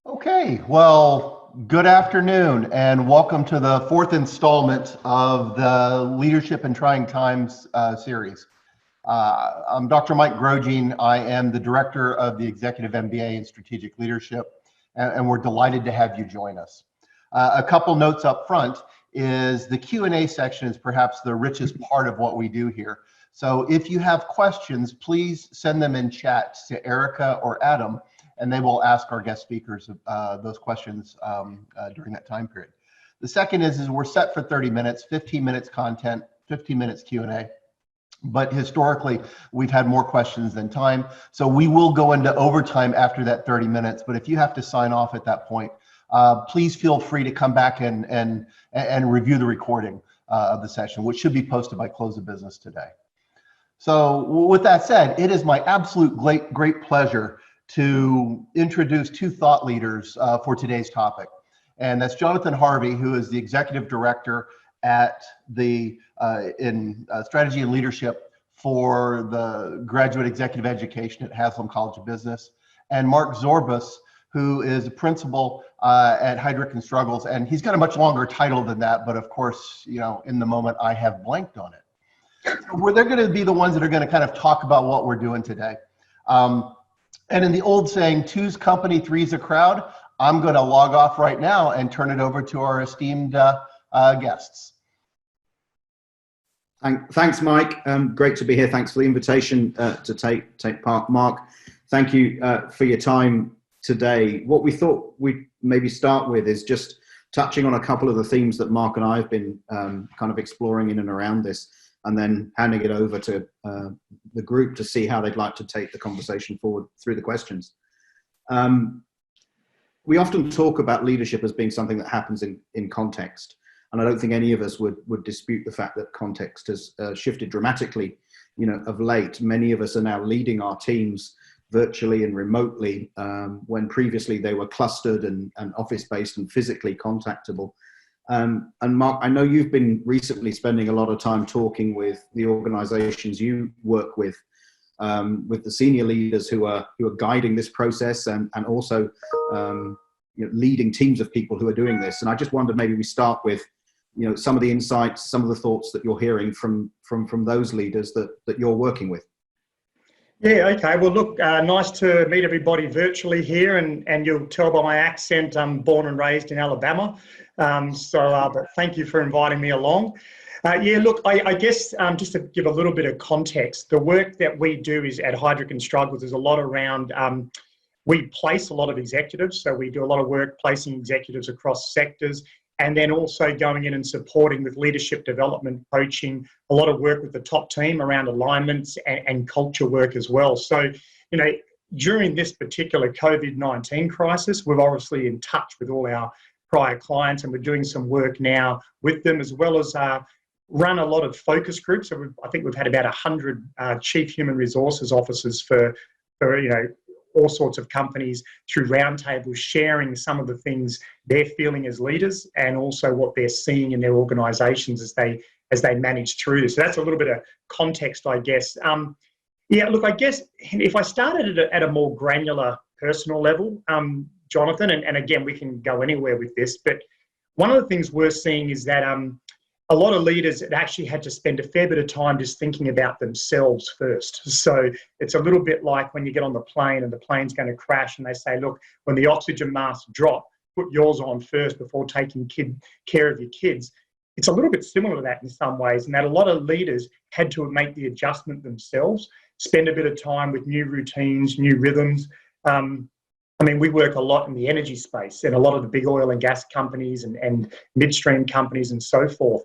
Okay, well, good afternoon and welcome to the fourth installment of the Leadership in Trying Times series. I'm Dr. Mike Grogine. I am the director of the Executive MBA in Strategic Leadership, and we're delighted to have you join us. A couple notes up front is the Q&A section is perhaps the richest part of what we do here. So if you have questions, please send them in chat to Erica or Adam, and they will ask our guest speakers those questions during that time period. The second is we're set for 30 minutes, 15 minutes content, 15 minutes Q&A. But historically, we've had more questions than time. So we will go into overtime after that 30 minutes. But if you have to sign off at that point, please feel free to come back and review the recording of the session, which should be posted by close of business today. So with that said, it is my absolute great pleasure to introduce two thought leaders for today's topic. And that's Jonathan Harvey, who is the executive director at the in strategy and leadership for the graduate executive education at Haslam College of Business, and Mark Zorbas, who is a principal at Heidrick Struggles, and he's got a much longer title than that, but of course, you know, in the moment I have blanked on it. So they're going to be the ones that are going to kind of talk about what we're doing today. And in the old saying, two's company, three's a crowd, I'm going to log off right now and turn it over to our esteemed guests. Thanks, Mike. Great to be here. Thanks for the invitation to take part. Mark, thank you for your time today. What we thought we'd maybe start with is just touching on a couple of the themes that Mark and I have been kind of exploring in and around this, and then handing it over to the group to see how they'd like to take the conversation forward through the questions. We often talk about leadership as being something that happens in context. And I don't think any of us would dispute the fact that context has shifted dramatically, you know, of late. Many of us are now leading our teams virtually and remotely, when previously they were clustered and office-based and physically contactable. And Mark, I know you've been recently spending a lot of time talking with the organizations you work with the senior leaders who are guiding this process and also you know, leading teams of people who are doing this. And I just wondered, maybe we start with, you know, some of the insights, some of the thoughts that you're hearing from those leaders that you're working with. Yeah, okay. Well, look, nice to meet everybody virtually here, and you'll tell by my accent, I'm born and raised in Alabama. But thank you for inviting me along. Yeah, look, I guess just to give a little bit of context, the work that we do is at Heidrick Struggles is a lot around, we place a lot of executives, so we do a lot of work placing executives across sectors, and then also going in and supporting with leadership development, coaching, a lot of work with the top team around alignments and culture work as well. So, you know, during this particular COVID-19 crisis, we're obviously in touch with all our prior clients, and we're doing some work now with them, as well as run a lot of focus groups. So I think we've had about 100 chief human resources officers for you know, all sorts of companies through roundtables, sharing some of the things they're feeling as leaders and also what they're seeing in their organisations as they manage through this. So that's a little bit of context, I guess. Yeah, look, I guess if I started at a more granular personal level, Jonathan, and again, we can go anywhere with this, but one of the things we're seeing is that a lot of leaders actually had to spend a fair bit of time just thinking about themselves first. So it's a little bit like when you get on the plane and the plane's going to crash and they say, look, when the oxygen masks drop, put yours on first before taking care of your kids. It's a little bit similar to that in some ways, and that a lot of leaders had to make the adjustment themselves, spend a bit of time with new routines, new rhythms. I mean, we work a lot in the energy space and a lot of the big oil and gas companies and midstream companies and so forth.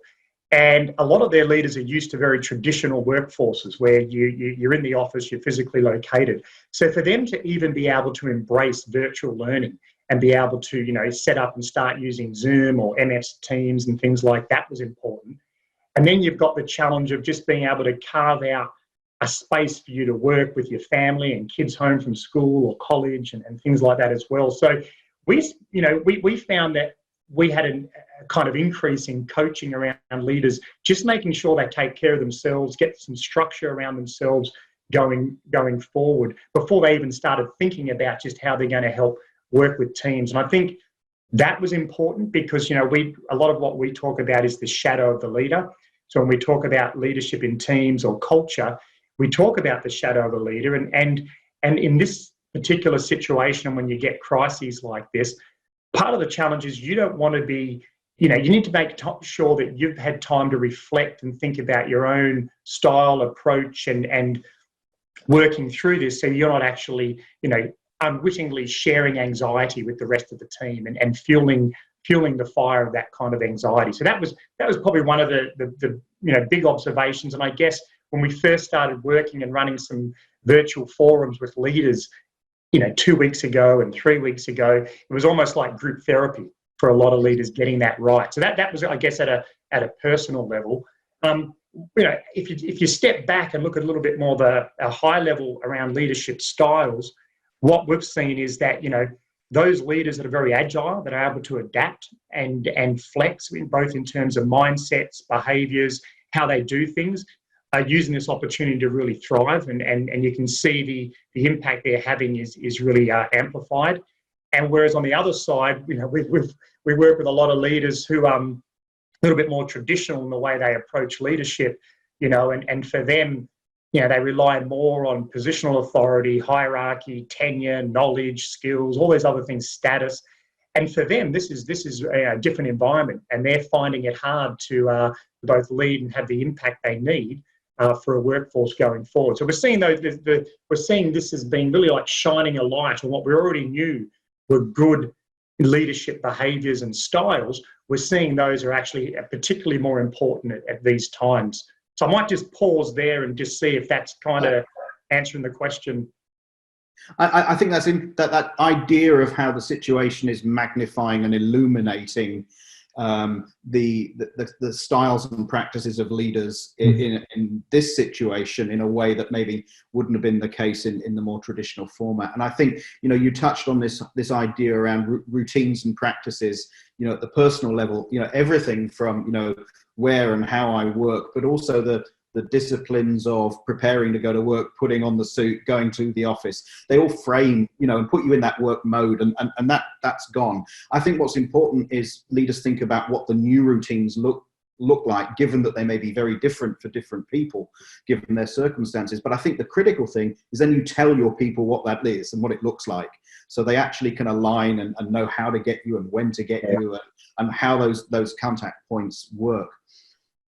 And a lot of their leaders are used to very traditional workforces where you're in the office, you're physically located. So for them to even be able to embrace virtual learning and be able to, you know, set up and start using Zoom or MS Teams and things like that was important. And then you've got the challenge of just being able to carve out a space for you to work with your family and kids home from school or college and things like that as well. So we found that we had a kind of increase in coaching around leaders, just making sure they take care of themselves, get some structure around themselves going forward before they even started thinking about just how they're going to help work with teams. And I think that was important because, you know, a lot of what we talk about is the shadow of the leader. So when we talk about leadership in teams or culture, we talk about the shadow of the leader. And in this particular situation, and when you get crises like this, part of the challenge is you don't want to be, you know, you need to make sure that you've had time to reflect and think about your own style, approach, and working through this, so you're not actually, you know, unwittingly sharing anxiety with the rest of the team and fueling the fire of that kind of anxiety. So that was probably one of the you know, big observations. And I guess when we first started working and running some virtual forums with leaders, you know, 2 weeks ago and 3 weeks ago, it was almost like group therapy for a lot of leaders getting that right. So that was, I guess, at a personal level. You know, if you step back and look at a little bit more a high level around leadership styles, what we've seen is that, you know, those leaders that are very agile, that are able to adapt and flex, both in terms of mindsets, behaviours, how they do things, are using this opportunity to really thrive. And you can see the impact they're having is really amplified. And whereas on the other side, you know, we work with a lot of leaders who a little bit more traditional in the way they approach leadership, you know, and for them, you know, they rely more on positional authority, hierarchy, tenure, knowledge, skills, all those other things, status. And for them, this is a different environment, and they're finding it hard to both lead and have the impact they need for a workforce going forward. So we're seeing we're seeing this as being really like shining a light on what we already knew were good leadership behaviours and styles. We're seeing those are actually particularly more important at these times. So I might just pause there and just see if that's kind of answering the question. I think that's that idea of how the situation is magnifying and illuminating the styles and practices of leaders in this situation in a way that maybe wouldn't have been the case in the more traditional format. And I think, you know, you touched on this idea around routines and practices, you know, at the personal level, you know, everything from, you know, where and how I work, but also the disciplines of preparing to go to work, putting on the suit, going to the office. They all frame, you know, and put you in that work mode, and that's gone. I think what's important is leaders think about what the new routines look like, given that they may be very different for different people, given their circumstances. But I think the critical thing is then you tell your people what that is and what it looks like, so they actually can align and know how to get you and when to get you and how those contact points work.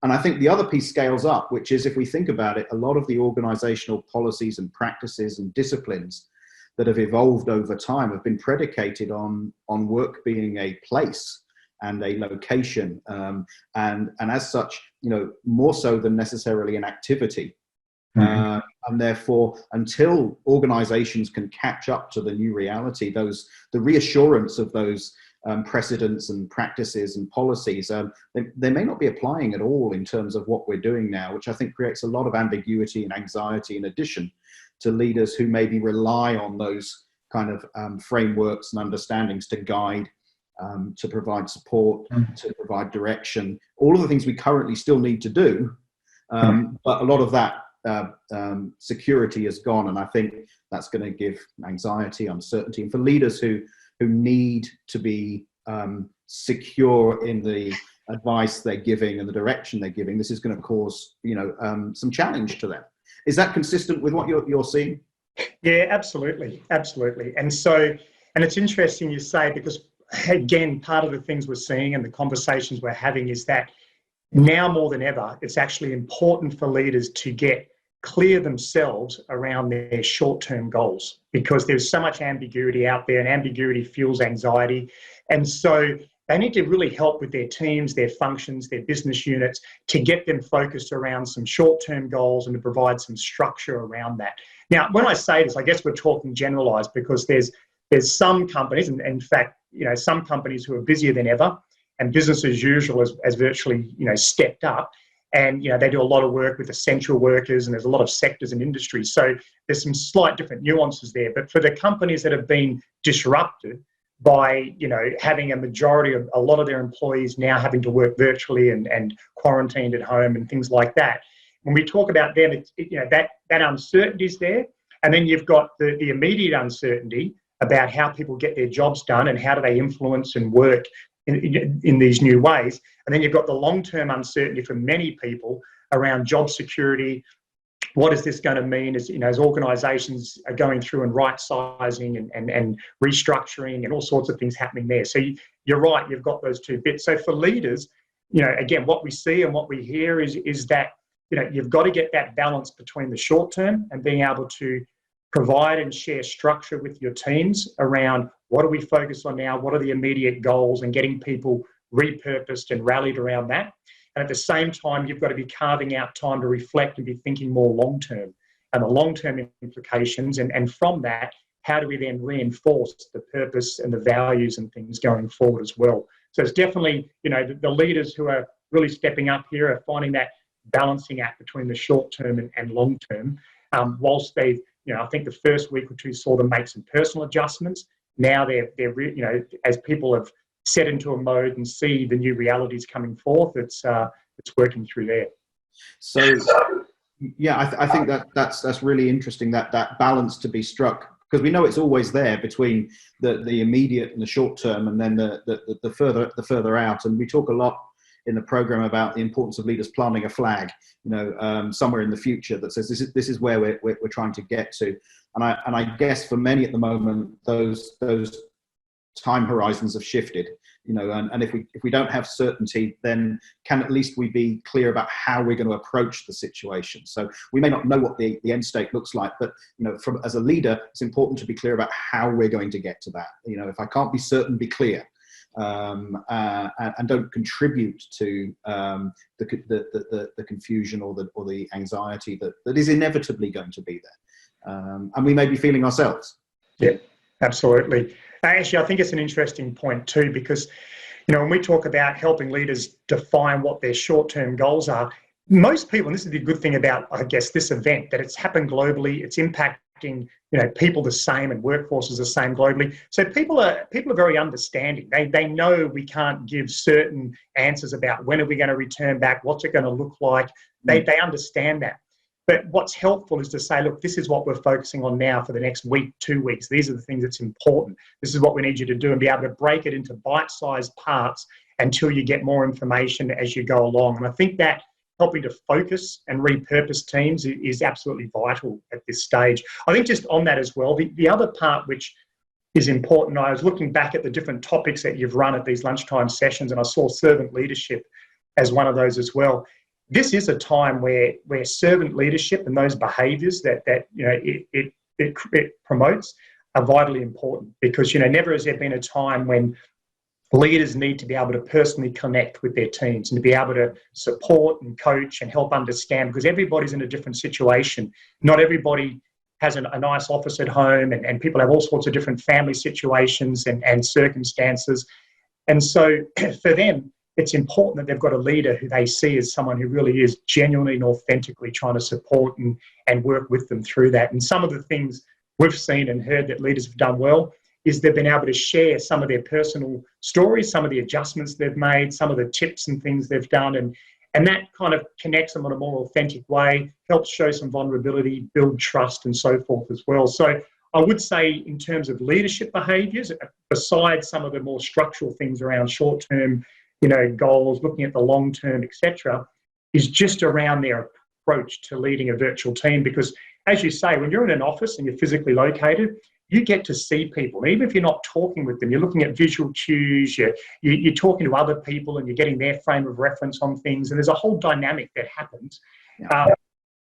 And I think the other piece scales up, which is, if we think about it, a lot of the organizational policies and practices and disciplines that have evolved over time have been predicated on work being a place and a location, and as such, you know, more so than necessarily an activity. And therefore, until organizations can catch up to the new reality, the reassurance of those precedents and practices and policies, they may not be applying at all in terms of what we're doing now, which I think creates a lot of ambiguity and anxiety, in addition to leaders who maybe rely on those kind of frameworks and understandings to guide, to provide support, to provide direction, all of the things we currently still need to do. But a lot of that security is gone, and I think that's going to give anxiety, uncertainty, and for leaders who need to be secure in the advice they're giving and the direction they're giving, this is going to cause, you know, some challenge to them. Is that consistent with what you're seeing? Yeah, absolutely. And so, and it's interesting you say, because again, part of the things we're seeing and the conversations we're having is that now more than ever, it's actually important for leaders to get clear themselves around their short-term goals, because there's so much ambiguity out there, and ambiguity fuels anxiety. And so they need to really help with their teams, their functions, their business units, to get them focused around some short-term goals and to provide some structure around that. Now, when I say this, I guess we're talking generalized, because there's some companies, and in fact, you know, some companies who are busier than ever, and business as usual has virtually, you know, stepped up. And, you know, they do a lot of work with essential workers, and there's a lot of sectors and industries. So there's some slight different nuances there. But for the companies that have been disrupted by, you know, having a lot of their employees now having to work virtually and quarantined at home and things like that, when we talk about them, you know, that uncertainty is there. And then you've got the immediate uncertainty about how people get their jobs done and how do they influence and work in these new ways. And then you've got the long-term uncertainty for many people around job security. What is this going to mean as, as organisations are going through and right-sizing and restructuring and all sorts of things happening there. So you're right, you've got those two bits. So for leaders, again, what we see and what we hear is that, you've got to get that balance between the short term and being able to provide and share structure with your teams around what do we focus on now, what are the immediate goals, and getting people repurposed and rallied around that. And at the same time, you've got to be carving out time to reflect and be thinking more long-term and the long-term implications. And from that, how do we then reinforce the purpose and the values and things going forward as well? So it's definitely, the leaders who are really stepping up here are finding that balancing act between the short-term and long-term. Whilst they've, I think the first week or two saw them make some personal adjustments. Now they're as people have set into a mode and see the new realities coming forth, it's working through there. So yeah, I think that's really interesting, that balance to be struck, because we know it's always there between the immediate and the short term, and then the further out. And we talk a lot in the program about the importance of leaders planting a flag, somewhere in the future that says this is where we're trying to get to. And I guess for many at the moment, those time horizons have shifted, and if we don't have certainty, then can at least we be clear about how we're going to approach the situation. So we may not know what the end state looks like, but as a leader, it's important to be clear about how we're going to get to that. If I can't be certain, be clear. And don't contribute to the confusion or the anxiety that is inevitably going to be there, and we may be feeling ourselves. Yeah, absolutely. Actually, I think it's an interesting point too, because when we talk about helping leaders define what their short-term goals are, most people, and this is the good thing about, I guess, this event, that it's happened globally, it's impacting people the same, and workforces the same globally. So people are very understanding. They know we can't give certain answers about when are we going to return back, what's it going to look like. They understand that. But what's helpful is to say, look, this is what we're focusing on now for the next week, 2 weeks. These are the things that's important. This is what we need you to do, and be able to break it into bite-sized parts until you get more information as you go along. And I think that helping to focus and repurpose teams is absolutely vital at this stage. I think just on that as well, the other part which is important, I was looking back at the different topics that you've run at these lunchtime sessions, and I saw servant leadership as one of those as well. This is a time where servant leadership and those behaviours that it promotes are vitally important, because never has there been a time when leaders need to be able to personally connect with their teams and to be able to support and coach and help understand, because everybody's in a different situation. Not everybody has a nice office at home, and people have all sorts of different family situations and circumstances. And so for them, it's important that they've got a leader who they see as someone who really is genuinely and authentically trying to support and work with them through that. And some of the things we've seen and heard that leaders have done well is they've been able to share some of their personal stories, some of the adjustments they've made, some of the tips and things they've done. And that kind of connects them in a more authentic way, helps show some vulnerability, build trust and so forth as well. So I would say in terms of leadership behaviours, besides some of the more structural things around short-term goals, looking at the long term, etc., is just around their approach to leading a virtual team. Because as you say, when you're in an office and you're physically located, you get to see people. Even if you're not talking with them, you're looking at visual cues, you're talking to other people and you're getting their frame of reference on things. And there's a whole dynamic that happens,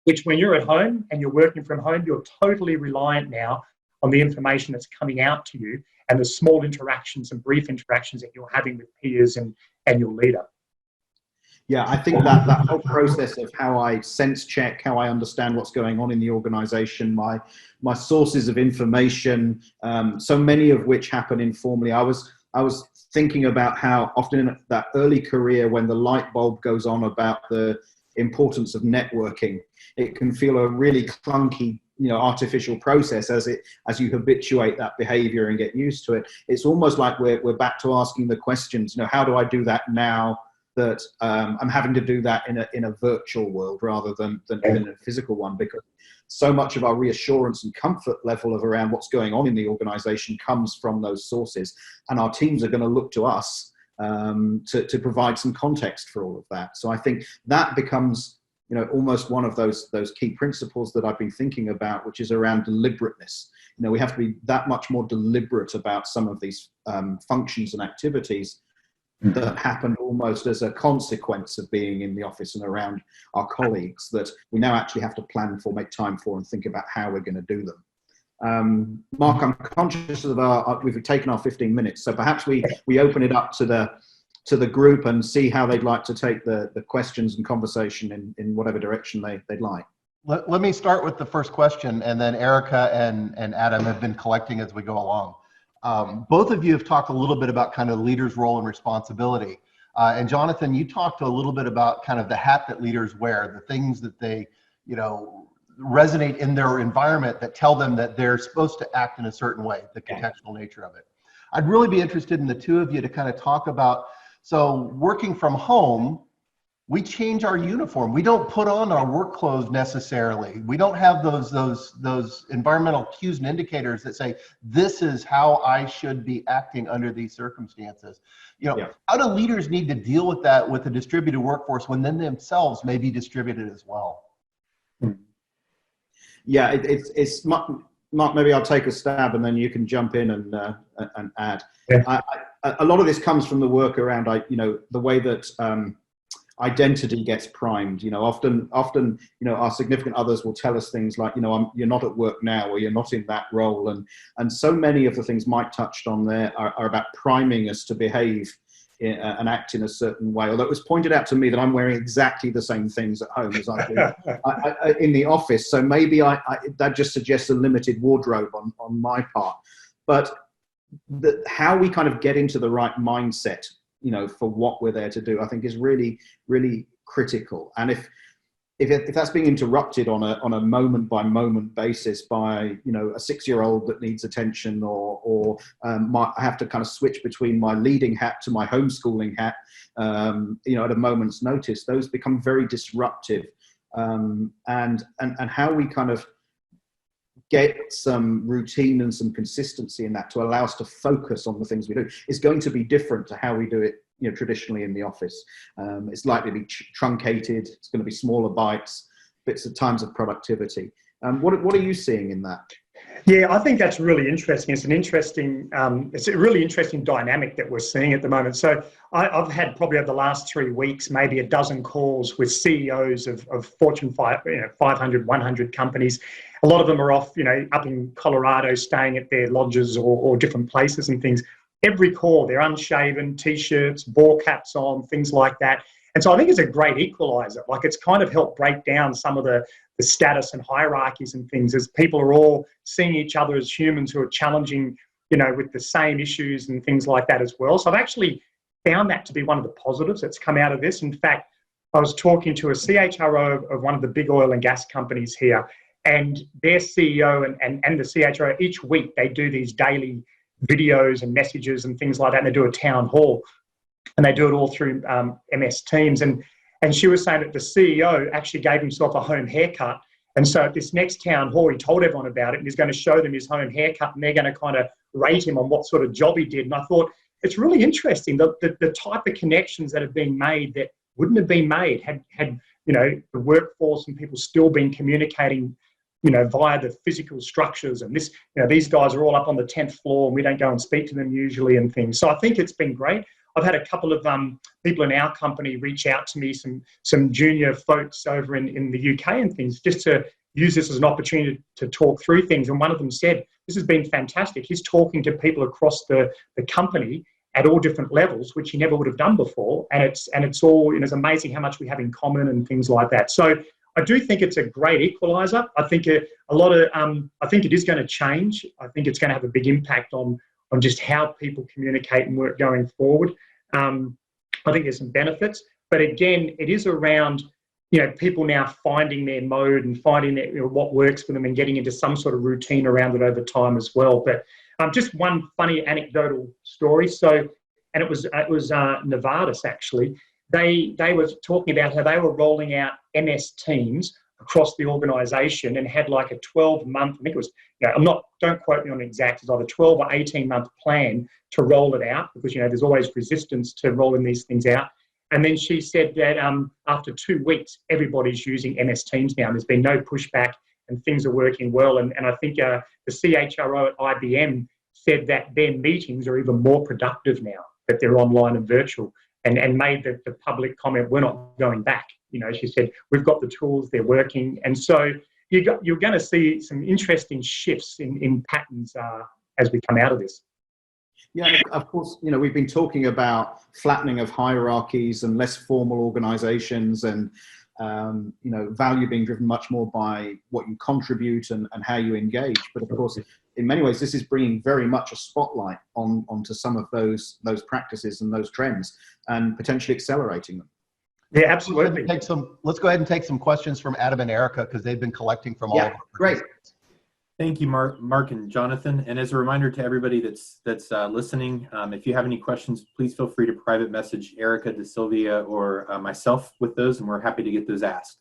which when you're at home and you're working from home, you're totally reliant now on the information that's coming out to you and the small interactions and brief interactions that you're having with peers and your leader. Yeah, I think that whole process of how I sense check, how I understand what's going on in the organization, my sources of information, so many of which happen informally. I was thinking about how often in that early career, when the light bulb goes on about the importance of networking, it can feel a really clunky, artificial process as you habituate that behavior and get used to it. It's almost like we're back to asking the questions, how do I do that now that I'm having to do that in a virtual world rather than in a physical one, because so much of our reassurance and comfort level of around what's going on in the organization comes from those sources, and our teams are going to look to us to provide some context for all of that. So I think that becomes, you know, almost one of those key principles that I've been thinking about, which is around deliberateness. You know, we have to be that much more deliberate about some of these functions and activities that happened almost as a consequence of being in the office and around our colleagues, that we now actually have to plan for, make time for, and think about how we're going to do them. Mark, I'm conscious of we've taken our 15 minutes, so perhaps we open it up to the group and see how they'd like to take the questions and conversation in whatever direction they'd like. Let me start with the first question, and then Erica and Adam have been collecting as we go along. Both of you have talked a little bit about kind of leaders' role and responsibility. And Jonathan, you talked a little bit about kind of the hat that leaders wear, the things that they, you know, resonate in their environment that tell them that they're supposed to act in a certain way, the contextual nature of it. I'd really be interested in the two of you to kind of talk about, so working from home, we change our uniform. We don't put on our work clothes necessarily. We don't have those environmental cues and indicators that say, this is how I should be acting under these circumstances. You know, how do leaders need to deal with that with a distributed workforce when then themselves may be distributed as well? Yeah, it's Mark, maybe I'll take a stab and then you can jump in and add. Yeah. A lot of this comes from the work around, you know, the way that identity gets primed. You know, often, you know, our significant others will tell us things like, you know, you're not at work now, or you're not in that role. And so many of the things Mike touched on there are about priming us to behave and act in a certain way. Although it was pointed out to me that I'm wearing exactly the same things at home as I do in the office. So maybe that just suggests a limited wardrobe on my part. But how we kind of get into the right mindset, you know, for what we're there to do, I think is really, really critical. And if that's being interrupted on a moment by moment basis by, you know, a 6-year-old that needs attention, or I have to kind of switch between my leading hat to my homeschooling hat, you know, at a moment's notice, those become very disruptive. And how we kind of get some routine and some consistency in that to allow us to focus on the things we do is going to be different to how we do it, you know, traditionally in the office. It's likely to be truncated. It's going to be smaller bites, bits of times of productivity. What are you seeing in that? Yeah, I think that's really interesting. It's a really interesting dynamic that we're seeing at the moment. So I've had probably over the last 3 weeks, maybe a dozen calls with CEOs of Fortune 500, 100 companies. A lot of them are off, you know, up in Colorado, staying at their lodges or different places and things. Every call, they're unshaven, T-shirts, ball caps on, things like that. And so I think it's a great equalizer. Like, it's kind of helped break down some of the status and hierarchies and things, as people are all seeing each other as humans who are challenging, you know, with the same issues and things like that as well. So I've actually found that to be one of the positives that's come out of this. In fact, I was talking to a CHRO of one of the big oil and gas companies here, and their CEO and the CHRO, each week they do these daily videos and messages and things like that, and they do a town hall, and they do it all through MS Teams. And she was saying that the CEO actually gave himself a home haircut, and so at this next town hall, he told everyone about it, and he's going to show them his home haircut, and they're going to kind of rate him on what sort of job he did. And I thought, it's really interesting, the type of connections that have been made that wouldn't have been made had you know, the workforce and people still been communicating, you know, via the physical structures. And this, you know, these guys are all up on the 10th floor, and we don't go and speak to them usually and things. So I think it's been great. I've had a couple of people in our company reach out to me, some junior folks over in the UK and things, just to use this as an opportunity to talk through things. And one of them said, this has been fantastic. He's talking to people across the company at all different levels, which he never would have done before. And it's all, you know, it's amazing how much we have in common and things like that. So I do think it's a great equalizer. I think I think it is going to change. I think it's going to have a big impact on just how people communicate and work going forward. I think there's some benefits, but again, it is around, you know, people now finding their mode and finding you know, what works for them, and getting into some sort of routine around it over time as well. But just one funny anecdotal story. So, and it was Novartis actually. they were talking about how they were rolling out MS Teams across the organisation and had like a 12-month, I think it was, don't quote me on the exact, it's either 12 or 18-month plan to roll it out, because, there's always resistance to rolling these things out. And then she said that after 2 weeks, everybody's using MS Teams now. There's been no pushback and things are working well. And I think the CHRO at IBM said that their meetings are even more productive now, that they're online and virtual, and made the public comment, we're not going back. She said, we've got the tools, they're working. And so you're going to see some interesting shifts in patterns as we come out of this. Yeah, of course, we've been talking about flattening of hierarchies and less formal organizations, and, value being driven much more by what you contribute and how you engage. But of course, in many ways, this is bringing very much a spotlight onto some of those practices and those trends, and potentially accelerating them. Yeah, absolutely. Let's go ahead and take some questions from Adam and Erica, because they've been collecting from all of our participants. Thank you, Mark and Jonathan. And as a reminder to everybody that's listening, if you have any questions, please feel free to private message Erica, DeSylvia, or myself with those, and we're happy to get those asked.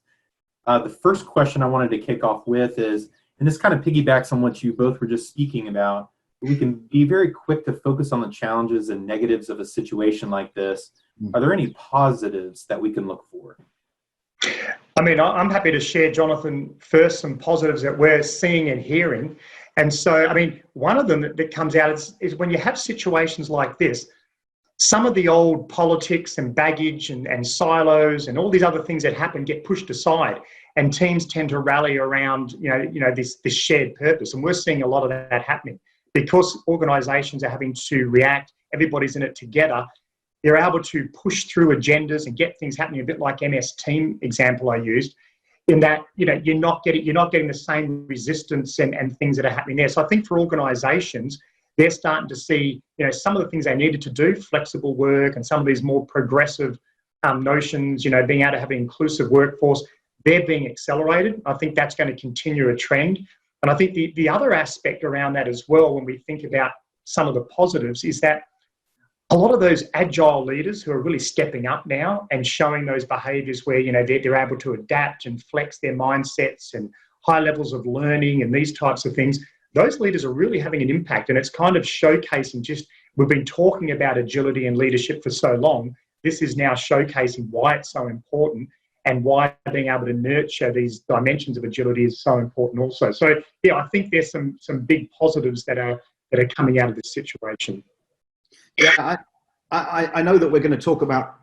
The first question I wanted to kick off with is, and this kind of piggybacks on what you both were just speaking about, we can be very quick to focus on the challenges and negatives of a situation like this. Are there any positives that we can look for? I mean, I'm happy to share, Jonathan, first some positives that we're seeing and hearing. And so, I mean, one of them that comes out is when you have situations like this, some of the old politics and baggage and silos and all these other things that happen get pushed aside, and teams tend to rally around, this shared purpose. And we're seeing a lot of that happening because organisations are having to react. Everybody's in it together. They're able to push through agendas and get things happening, a bit like MS Team example I used, in that, you're not getting the same resistance and things that are happening there. So I think for organisations, they're starting to see, some of the things they needed to do, flexible work and some of these more progressive notions, being able to have an inclusive workforce, they're being accelerated. I think that's going to continue a trend. And I think the other aspect around that as well, when we think about some of the positives, is that a lot of those agile leaders who are really stepping up now and showing those behaviours where, they're able to adapt and flex their mindsets and high levels of learning and these types of things, those leaders are really having an impact. And it's kind of showcasing we've been talking about agility and leadership for so long. This is now showcasing why it's so important and why being able to nurture these dimensions of agility is so important also. So, yeah, I think there's some big positives that are coming out of this situation. Yeah, I know that we're going to talk about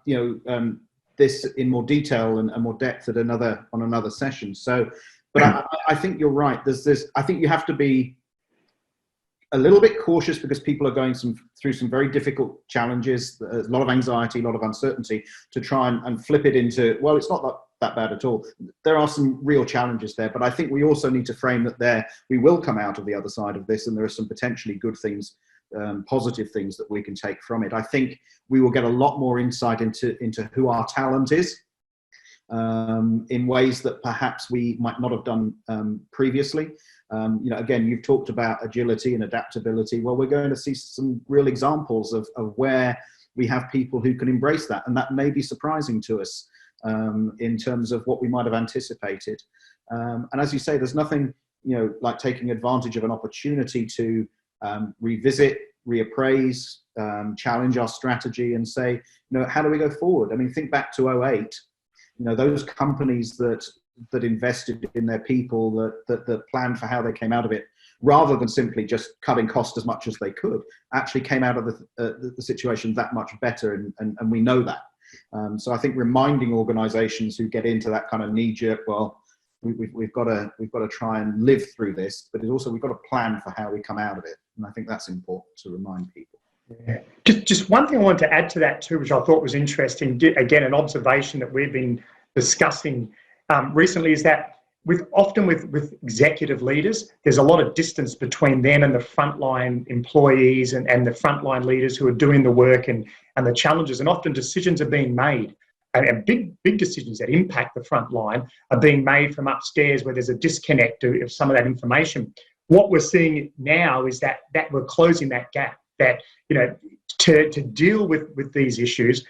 this in more detail and more depth on another session. So, but I think you're right. I think you have to be a little bit cautious because people are going through some very difficult challenges, a lot of anxiety, a lot of uncertainty, to try and flip it into, well, it's not that bad at all. There are some real challenges there, but I think we also need to frame that we will come out of the other side of this, and there are some potentially good things, positive things that we can take from it. I think we will get a lot more insight into who our talent is in ways that perhaps we might not have done previously. Again, you've talked about agility and adaptability. Well, we're going to see some real examples of where we have people who can embrace that, and that may be surprising to us in terms of what we might have anticipated. And as you say, there's nothing like taking advantage of an opportunity to revisit, reappraise, challenge our strategy, and say, how do we go forward? I mean, think back to 2008. Those companies that invested in their people, that planned for how they came out of it, rather than simply just cutting costs as much as they could, actually came out of the situation that much better, and we know that. So I think reminding organisations who get into that kind of knee-jerk, well, we've got to try and live through this, but also we've got to plan for how we come out of it, and I think that's important to remind people. Yeah. Just one thing I wanted to add to that too, which I thought was interesting, again, an observation that we've been discussing recently, is that often with executive leaders, there's a lot of distance between them and the frontline employees and the frontline leaders who are doing the work and the challenges, and often decisions are being made. And big decisions that impact the front line are being made from upstairs, where there's a disconnect of some of that information. What we're seeing now is that we're closing that gap, that to deal with these issues,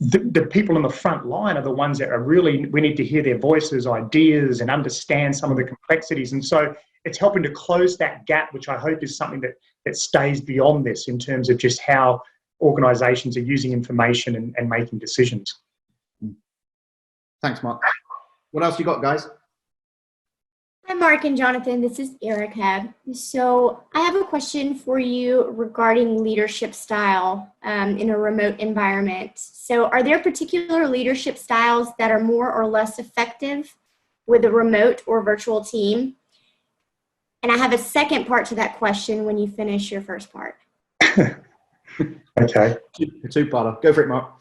the people on the front line are the ones that are really, we need to hear their voices, ideas, and understand some of the complexities. And so it's helping to close that gap, which I hope is something that stays beyond this in terms of just how organisations are using information and making decisions. Thanks, Mark. What else you got, guys? Hi, Mark and Jonathan. This is Erica. So I have a question for you regarding leadership style in a remote environment. So are there particular leadership styles that are more or less effective with a remote or virtual team? And I have a second part to that question when you finish your first part. Okay. Two-parter. Go for it, Mark.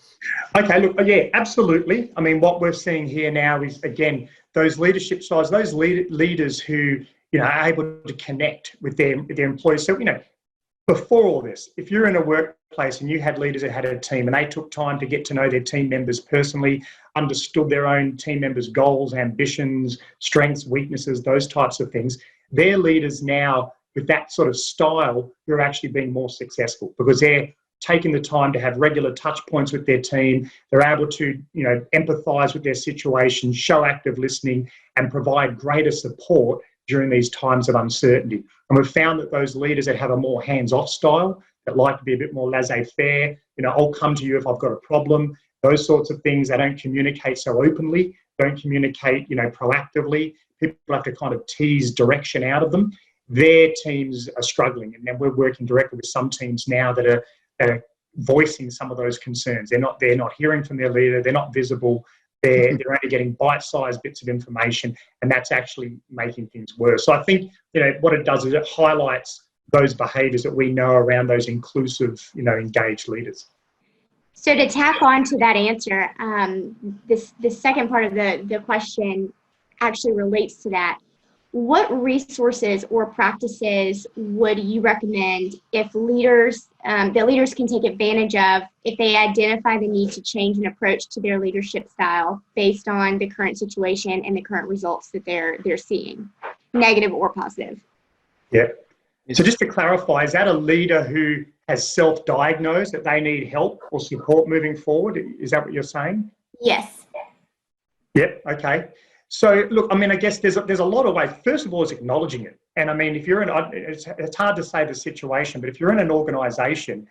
Okay, look, yeah, absolutely. I mean, what we're seeing here now is, again, those leadership styles, those leaders who, are able to connect with their employees. So, before all this, if you're in a workplace and you had leaders that had a team and they took time to get to know their team members personally, understood their own team members' goals, ambitions, strengths, weaknesses, those types of things, they're leaders now with that sort of style who are actually being more successful because they're taking the time to have regular touch points with their team. They're able to, empathise with their situation, show active listening, and provide greater support during these times of uncertainty. And we've found that those leaders that have a more hands-off style, that like to be a bit more laissez-faire, I'll come to you if I've got a problem, those sorts of things, they don't communicate so openly, don't communicate, proactively. People have to kind of tease direction out of them. Their teams are struggling. And then we're working directly with some teams now that are voicing some of those concerns. They're not hearing from their leader. They're not visible. They're only getting bite-sized bits of information, and that's actually making things worse. So I think what it does is it highlights those behaviours that we know around those inclusive, engaged leaders. So to tack on to that answer, the second part of the question actually relates to that. What resources or practices would you recommend if leaders can take advantage of if they identify the need to change an approach to their leadership style based on the current situation and the current results that they're seeing, negative or positive? Yeah. So just to clarify, is that a leader who has self-diagnosed that they need help or support moving forward? Is that what you're saying? Yes. Yep. Okay. So look, I mean, I guess there's a lot of ways. First of all, is acknowledging it. And I mean, if you're it's hard to say the situation, but if you're in an organisation,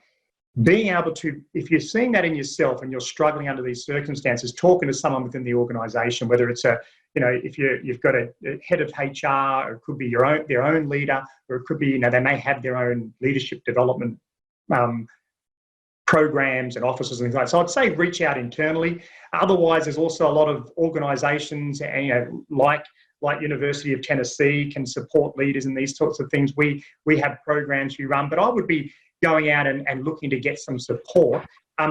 being able to, if you're seeing that in yourself and you're struggling under these circumstances, talking to someone within the organisation, whether it's if you've got a head of HR, or it could be their own leader, or it could be, they may have their own leadership development programs and offices and things like that. So I'd say reach out internally. Otherwise, there's also a lot of organisations, like University of Tennessee can support leaders in these sorts of things. We have programs we run, but I would be going out and looking to get some support,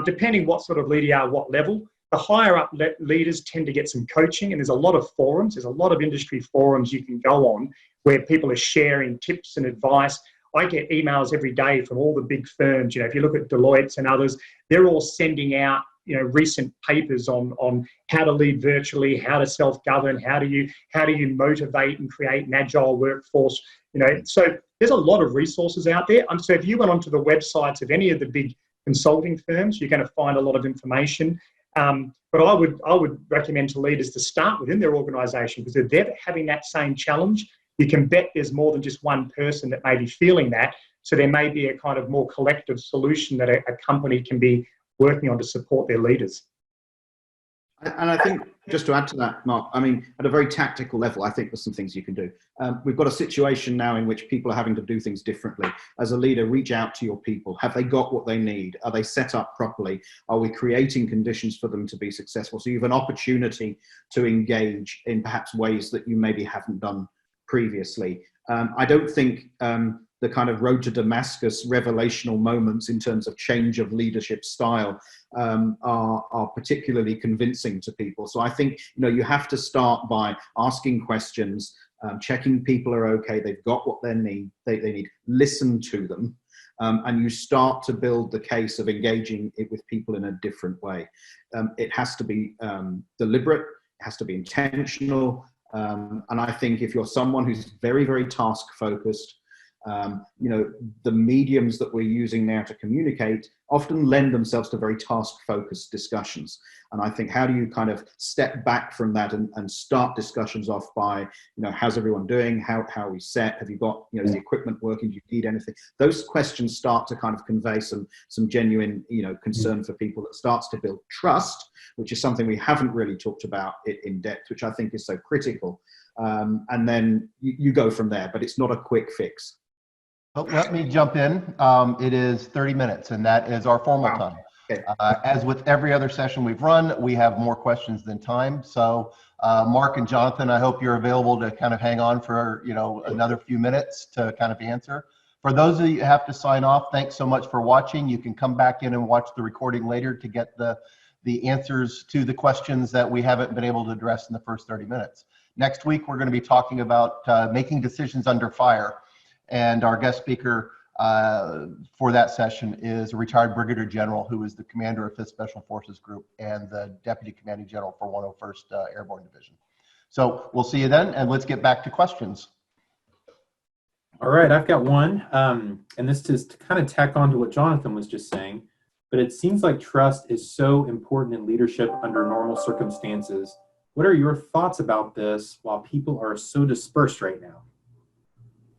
depending what sort of leader you are, what level. The higher up leaders tend to get some coaching, and there's a lot of forums. There's a lot of industry forums you can go on where people are sharing tips and advice. I get emails every day from all the big firms. If you look at Deloitte and others, they're all sending out, recent papers on how to lead virtually, how to self-govern, how do you motivate and create an agile workforce. So there's a lot of resources out there. So if you went onto the websites of any of the big consulting firms, you're going to find a lot of information. But I would recommend to leaders to start within their organisation, because if they're having that same challenge, you can bet there's more than just one person that may be feeling that. So there may be a kind of more collective solution that a company can be working on to support their leaders. And I think, just to add to that, Mark, I mean, at a very tactical level, I think there's some things you can do. We've got a situation now in which people are having to do things differently. As a leader, reach out to your people. Have they got what they need? Are they set up properly? Are we creating conditions for them to be successful? So you have an opportunity to engage in perhaps ways that you maybe haven't done previously. I don't think the kind of road to Damascus revelational moments in terms of change of leadership style are particularly convincing to people. So I think, you have to start by asking questions, checking people are okay, they've got what they need, listen to them, and you start to build the case of engaging it with people in a different way. It has to be deliberate, it has to be intentional, and I think if you're someone who's very, very task focused, the mediums that we're using now to communicate often lend themselves to very task-focused discussions. And I think, how do you kind of step back from that and start discussions off by, how's everyone doing? How are we set? Have you got, is the equipment working? Do you need anything? Those questions start to kind of convey some genuine, concern for people. That starts to build trust, which is something we haven't really talked about in depth, which I think is so critical. And then you go from there, but it's not a quick fix. Well, let me jump in. It is 30 minutes, and that is our formal time. Okay. As with every other session we've run, we have more questions than time. So Mark and Jonathan, I hope you're available to kind of hang on for another few minutes to kind of answer. For those of you who have to sign off, thanks so much for watching. You can come back in and watch the recording later to get the answers to the questions that we haven't been able to address in the first 30 minutes. Next week, we're going to be talking about making decisions under fire. And our guest speaker for that session is a retired Brigadier General who is the commander of 5th Special Forces Group and the Deputy Commanding General for 101st Airborne Division. So we'll see you then, and let's get back to questions. All right, I've got one, and this is to kind of tack on to what Jonathan was just saying, but it seems like trust is so important in leadership under normal circumstances. What are your thoughts about this while people are so dispersed right now?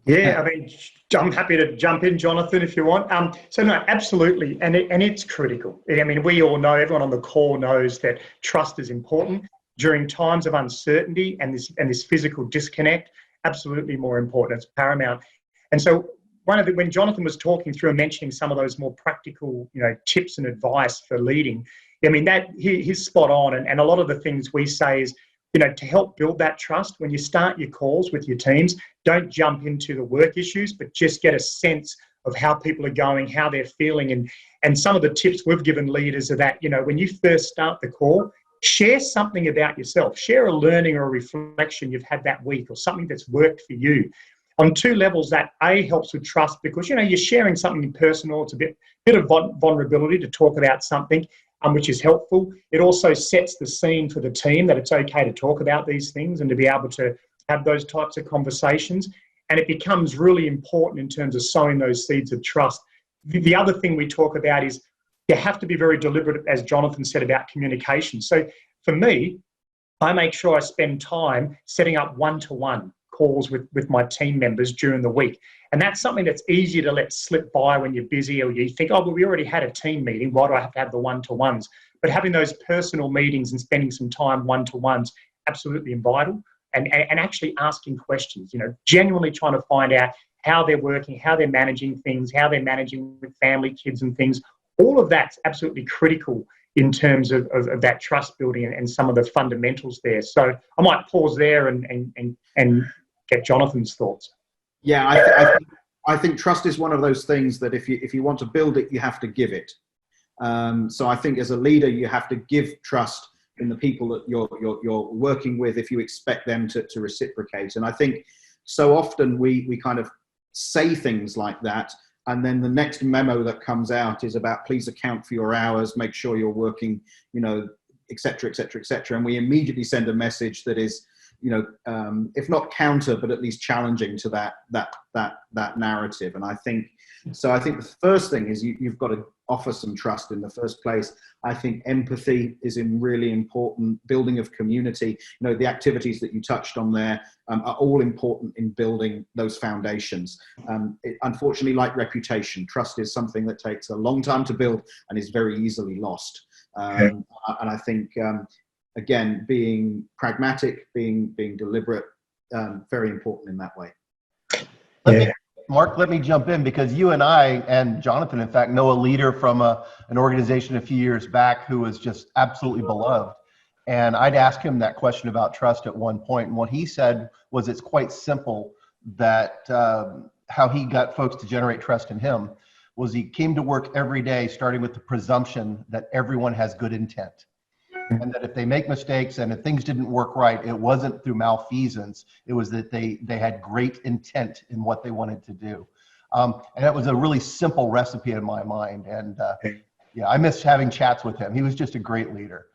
Yeah, I mean, I'm happy to jump in, Jonathan, if you want. So no, absolutely, and it's critical. I mean, we all know, everyone on the call knows that trust is important during times of uncertainty and this physical disconnect. Absolutely more important. It's paramount. And so when Jonathan was talking through and mentioning some of those more practical, tips and advice for leading, I mean, that he's spot on. And a lot of the things we say is, to help build that trust, when you start your calls with your teams, don't jump into the work issues, but just get a sense of how people are going, how they're feeling. And some of the tips we've given leaders are that, when you first start the call, share something about yourself. Share a learning or a reflection you've had that week or something that's worked for you. On two levels, that helps with trust because, you're sharing something personal. It's a bit of vulnerability to talk about something. Which is helpful. It also sets the scene for the team that it's okay to talk about these things and to be able to have those types of conversations. And it becomes really important in terms of sowing those seeds of trust. The other thing we talk about is you have to be very deliberate, as Jonathan said, about communication. So for me, I make sure I spend time setting up one-to-one calls with my team members during the week. And that's something that's easy to let slip by when you're busy or you think, oh, well, we already had a team meeting. Why do I have to have the one-to-ones? But having those personal meetings and spending some time one-to-ones, absolutely vital. And actually asking questions, genuinely trying to find out how they're working, how they're managing things, how they're managing with family, kids and things. All of that's absolutely critical in terms of that trust building and some of the fundamentals there. So I might pause there and get Jonathan's thoughts. Yeah, I think trust is one of those things that if you want to build it, you have to give it. So I think as a leader, you have to give trust in the people that you're working with if you expect them to reciprocate. And I think so often we kind of say things like that, and then the next memo that comes out is about please account for your hours, make sure you're working, et cetera, et cetera, et cetera. And we immediately send a message that is, if not counter, but at least challenging to that narrative. And I think the first thing is you've got to offer some trust in the first place. I think empathy is really important. Building of community, the activities that you touched on there are all important in building those foundations. Unfortunately, like reputation, trust is something that takes a long time to build and is very easily lost. And I think, again, being pragmatic, being deliberate, very important in that way. Mark, let me jump in because you and I and Jonathan, in fact, know a leader from an organization a few years back who was just absolutely beloved. And I'd asked him that question about trust at one point. And what he said was it's quite simple that how he got folks to generate trust in him was he came to work every day starting with the presumption that everyone has good intent. And that if they make mistakes and if things didn't work right, it wasn't through malfeasance. It was that they had great intent in what they wanted to do. And it was a really simple recipe in my mind. And I miss having chats with him. He was just a great leader.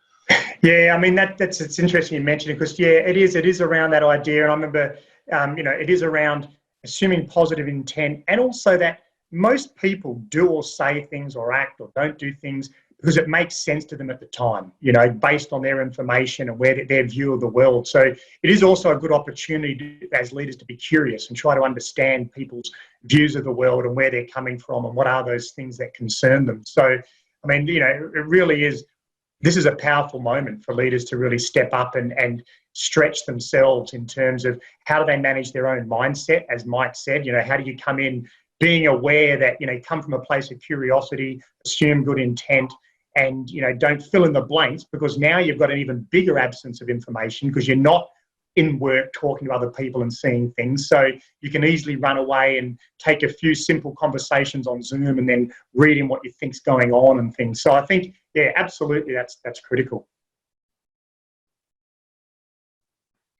Yeah, I mean, it's interesting you mentioned it because, it is around that idea. And I remember, it is around assuming positive intent and also that most people do or say things or act or don't do things because it makes sense to them at the time, based on their information and their view of the world. So it is also a good opportunity as leaders to be curious and try to understand people's views of the world and where they're coming from and what are those things that concern them. So, I mean, it really is, this is a powerful moment for leaders to really step up and stretch themselves in terms of how do they manage their own mindset, as Mike said, how do you come in being aware that, come from a place of curiosity, assume good intent, and, don't fill in the blanks, because now you've got an even bigger absence of information because you're not in work talking to other people and seeing things. So you can easily run away and take a few simple conversations on Zoom and then reading what you think's going on and things. So I think, yeah, absolutely, that's critical.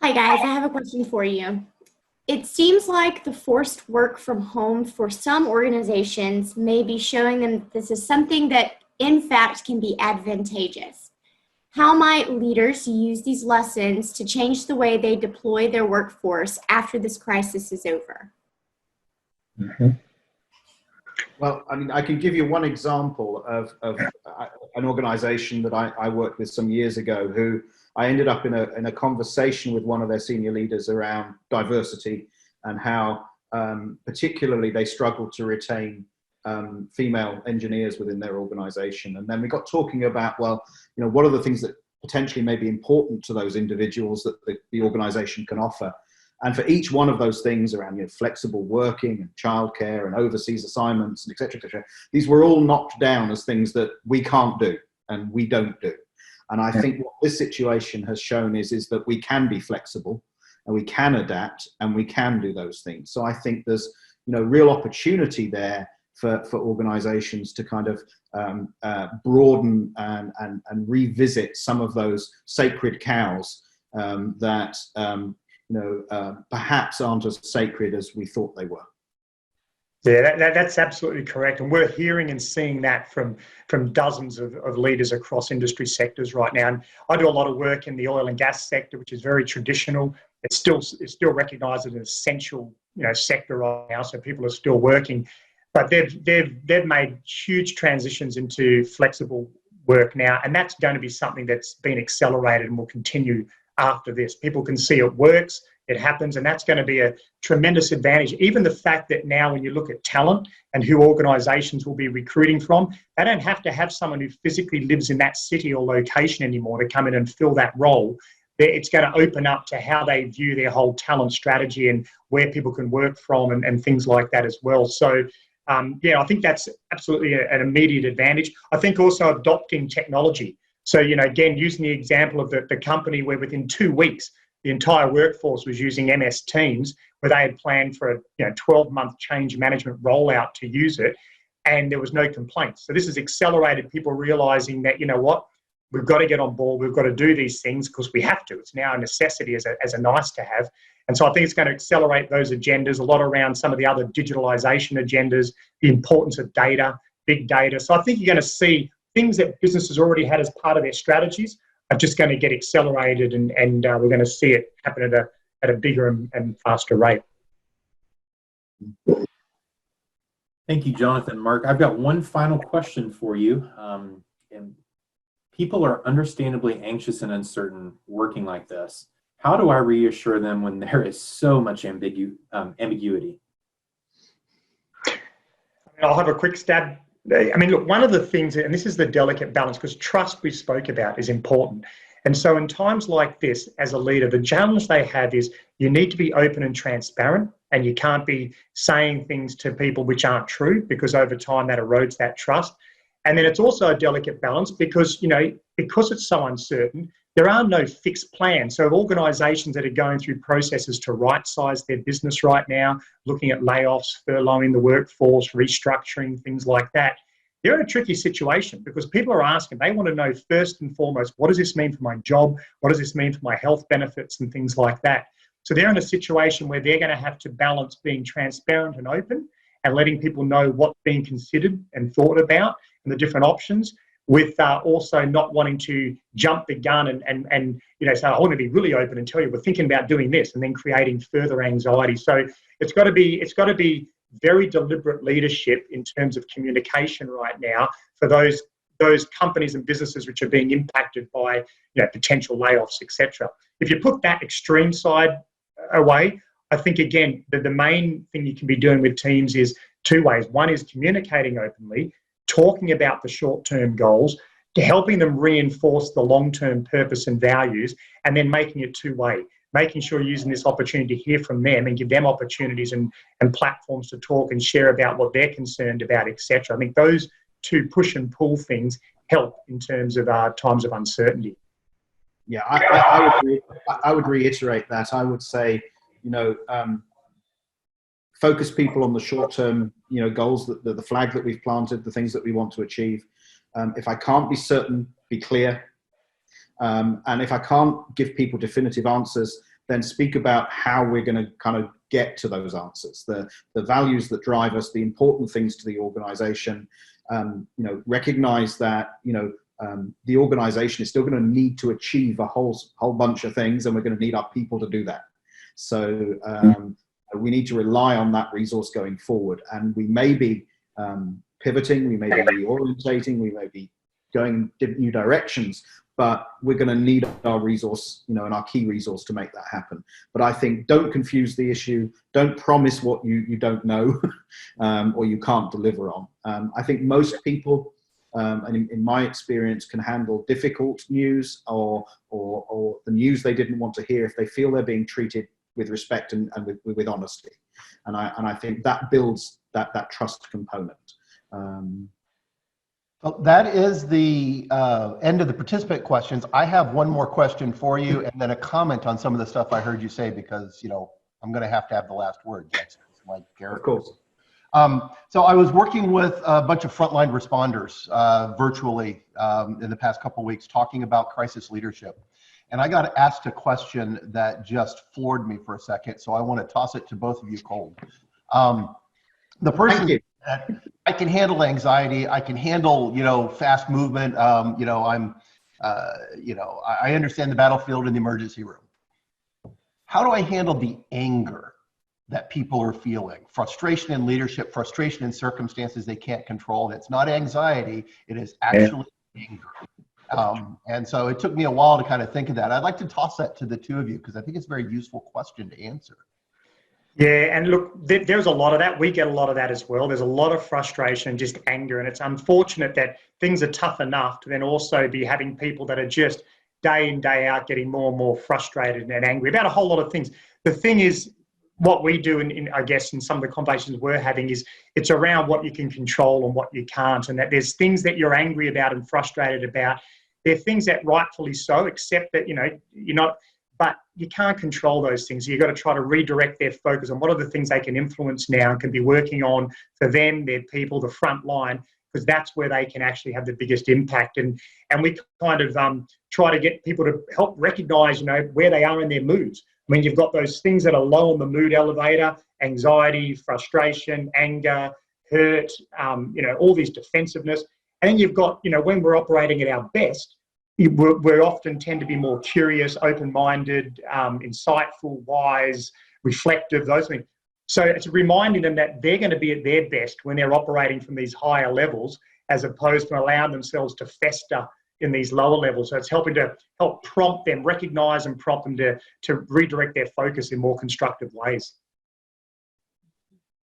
Hi guys, I have a question for you. It seems like the forced work from home for some organizations may be showing them that this is something that in fact can be advantageous. How might leaders use these lessons to change the way they deploy their workforce after this crisis is over? Mm-hmm. Well, I mean, I can give you one example of an organization that I worked with some years ago, who I ended up in a conversation with one of their senior leaders around diversity and how particularly they struggled to retain female engineers within their organization. And then we got talking about, well, what are the things that potentially may be important to those individuals that the organization can offer. And for each one of those things around flexible working and childcare and overseas assignments and et cetera, these were all knocked down as things that we can't do and we don't do. And I think what this situation has shown is that we can be flexible and we can adapt and we can do those things. So I think there's real opportunity there for organizations to kind of broaden and revisit some of those sacred cows that perhaps aren't as sacred as we thought they were. Yeah, that's absolutely correct. And we're hearing and seeing that from dozens of leaders across industry sectors right now. And I do a lot of work in the oil and gas sector, which is very traditional. It's still recognised as an essential sector right now, so people are still working. But they've made huge transitions into flexible work now, and that's going to be something that's been accelerated and will continue after this. People can see it works, it happens, and that's going to be a tremendous advantage. Even the fact that now when you look at talent and who organisations will be recruiting from, they don't have to have someone who physically lives in that city or location anymore to come in and fill that role. It's going to open up to how they view their whole talent strategy and where people can work from and things like that as well. So I think that's absolutely an immediate advantage. I think also adopting technology. So, again, using the example of the company where within 2 weeks, the entire workforce was using MS Teams, where they had planned for a 12-month change management rollout to use it, and there was no complaints. So this has accelerated people realising that, we've got to get on board, we've got to do these things because we have to. It's now a necessity as a nice to have. And so I think it's going to accelerate those agendas, a lot around some of the other digitalisation agendas, the importance of data, big data. So I think you're going to see things that businesses already had as part of their strategies are just going to get accelerated, and we're going to see it happen at a bigger and faster rate. Thank you, Jonathan. Mark, I've got one final question for you. And people are understandably anxious and uncertain working like this. How do I reassure them when there is so much ambiguity? I'll have a quick stab. I mean, look, one of the things, and this is the delicate balance, because trust we spoke about is important. And so in times like this, as a leader, the challenge they have is you need to be open and transparent, and you can't be saying things to people which aren't true, because over time that erodes that trust. And then it's also a delicate balance because, because it's so uncertain, there are no fixed plans. So organisations that are going through processes to right-size their business right now, looking at layoffs, furloughing the workforce, restructuring, things like that, they're in a tricky situation because people are asking, they want to know first and foremost, what does this mean for my job? What does this mean for my health benefits and things like that? So they're in a situation where they're going to have to balance being transparent and open and letting people know what's being considered and thought about and the different options, with also not wanting to jump the gun and say, I want to be really open and tell you we're thinking about doing this, and then creating further anxiety. So it's got to be very deliberate leadership in terms of communication right now for those companies and businesses which are being impacted by, potential layoffs, etc. If you put that extreme side away, I think again that the main thing you can be doing with teams is two ways. One is communicating openly, talking about the short-term goals, to helping them reinforce the long-term purpose and values, and then making it two-way, making sure you're using this opportunity to hear from them and give them opportunities and platforms to talk and share about what they're concerned about, etc. I think those two push and pull things help in terms of times of uncertainty. Yeah, I would reiterate that. I would say, focus people on the short-term, goals, the flag that we've planted, the things that we want to achieve. If I can't be certain, be clear. And if I can't give people definitive answers, then speak about how we're going to kind of get to those answers, the values that drive us, the important things to the organization. Recognize that, the organization is still going to need to achieve a whole bunch of things, and we're going to need our people to do that. So we need to rely on that resource going forward. And we may be pivoting, we may be reorientating, we may be going new directions, but we're going to need our resource, and our key resource to make that happen. But I think don't confuse the issue. Don't promise what you don't know or you can't deliver on. I think most people, and in my experience, can handle difficult news or the news they didn't want to hear if they feel they're being treated with respect and with honesty. And I think that builds that trust component. Well, that is the end of the participant questions. I have one more question for you, and then a comment on some of the stuff I heard you say, because I'm going to have the last word. That's my character. Of course. So I was working with a bunch of frontline responders virtually in the past couple of weeks, talking about crisis leadership, and I got asked a question that just floored me for a second. So I want to toss it to both of you cold. The person said, I can handle anxiety. I can handle, fast movement. I understand the battlefield and the emergency room. How do I handle the anger that people are feeling? Frustration in leadership, frustration in circumstances they can't control. And it's not anxiety, it is actually anger. And so it took me a while to kind of think of that. I'd like to toss that to the two of you, because I think it's a very useful question to answer. Yeah, and look, there's a lot of that. We get a lot of that as well. There's a lot of frustration, just anger, and it's unfortunate that things are tough enough to then also be having people that are just day in, day out getting more and more frustrated and angry about a whole lot of things. The thing is, what we do, I guess, in some of the conversations we're having is it's around what you can control and what you can't, and that there's things that you're angry about and frustrated about. There are things that rightfully so, except that, you're not, but you can't control those things. You've got to try to redirect their focus on what are the things they can influence now and can be working on for them, their people, the front line, because that's where they can actually have the biggest impact. And we kind of try to get people to help recognize, where they are in their moods. I mean, you've got those things that are low on the mood elevator: anxiety, frustration, anger, hurt, all these defensiveness. And then you've got, when we're operating at our best, we often tend to be more curious, open-minded, insightful, wise, reflective, those things. So it's reminding them that they're going to be at their best when they're operating from these higher levels, as opposed to allowing themselves to fester in these lower levels. So it's helping to help prompt them, recognize and prompt them to redirect their focus in more constructive ways.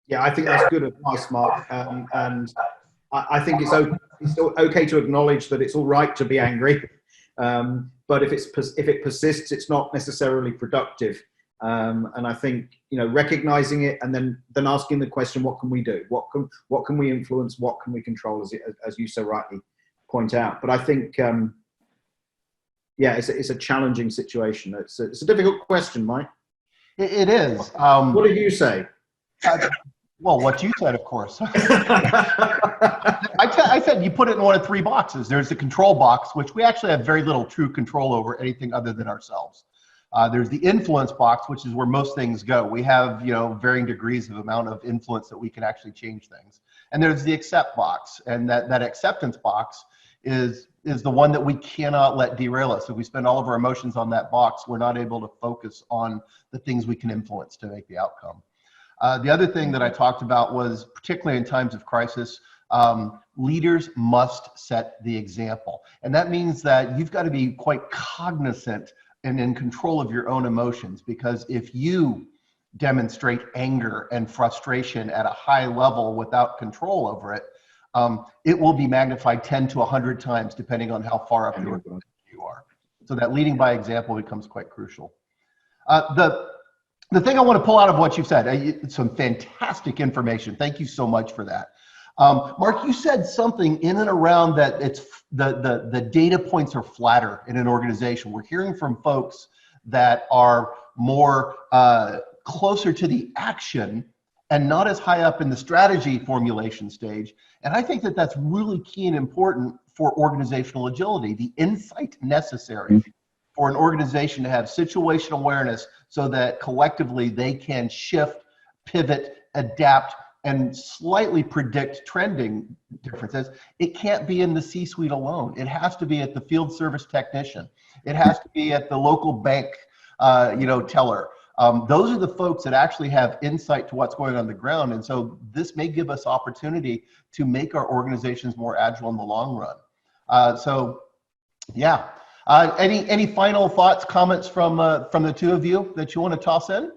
Yeah, I think that's good advice, Mark. And I think it's okay to acknowledge that it's all right to be angry, but if it persists, it's not necessarily productive. And I think recognizing it and then asking the question, what can we do? What can we influence? What can we control? As you so rightly point out. But I think it's a challenging situation. It's a difficult question, Mike. It is. What did you say? Well, what you said, of course. I said you put it in one of three boxes. There's the control box, which we actually have very little true control over anything other than ourselves. There's the influence box, which is where most things go. We have, varying degrees of amount of influence that we can actually change things. And there's the accept box, and that acceptance box is the one that we cannot let derail us. If we spend all of our emotions on that box, we're not able to focus on the things we can influence to make the outcome. The other thing that I talked about was, particularly in times of crisis, leaders must set the example. And that means that you've got to be quite cognizant and in control of your own emotions, because if you demonstrate anger and frustration at a high level without control over it, it will be magnified 10 to 100 times, depending on how far up the organization you are. So that leading by example becomes quite crucial. The thing I want to pull out of what you've said, some fantastic information. Thank you so much for that. Mark, you said something in and around that it's the data points are flatter in an organization. We're hearing from folks that are more closer to the action and not as high up in the strategy formulation stage. And I think that that's really key and important for organizational agility, the insight necessary for an organization to have situational awareness so that collectively they can shift, pivot, adapt, and slightly predict trending differences. It can't be in the C-suite alone. It has to be at the field service technician. It has to be at the local bank, teller. Those are the folks that actually have insight to what's going on the ground. And so this may give us opportunity to make our organizations more agile in the long run. Any final thoughts, comments from the two of you that you want to toss in?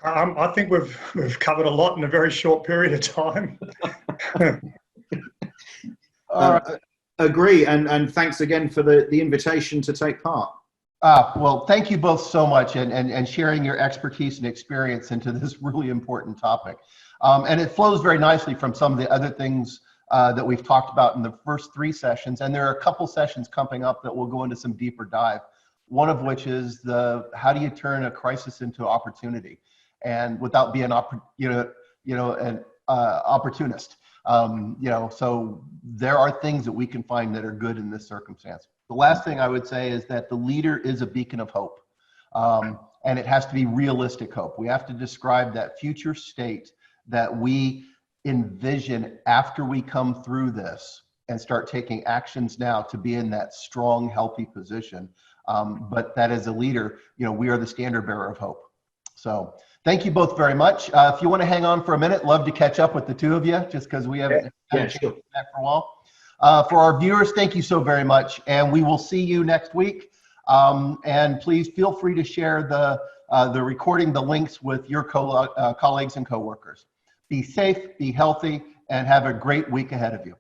I think we've covered a lot in a very short period of time. Agree, and thanks again for the invitation to take part. Well, thank you both so much and sharing your expertise and experience into this really important topic. And it flows very nicely from some of the other things that we've talked about in the first 3 sessions. And there are a couple sessions coming up that will go into some deeper dive. One of which is how do you turn a crisis into opportunity, and without being an opportunist. So there are things that we can find that are good in this circumstance. The last thing I would say is that the leader is a beacon of hope, and it has to be realistic hope. We have to describe that future state that we envision after we come through this and start taking actions now to be in that strong, healthy position. But that as a leader, we are the standard bearer of hope. So thank you both very much. If you want to hang on for a minute, love to catch up with the two of you, just because we haven't had a chance to connect for a while. For our viewers, thank you so very much, and we will see you next week. And please feel free to share the recording, the links with your colleagues and coworkers. Be safe, be healthy, and have a great week ahead of you.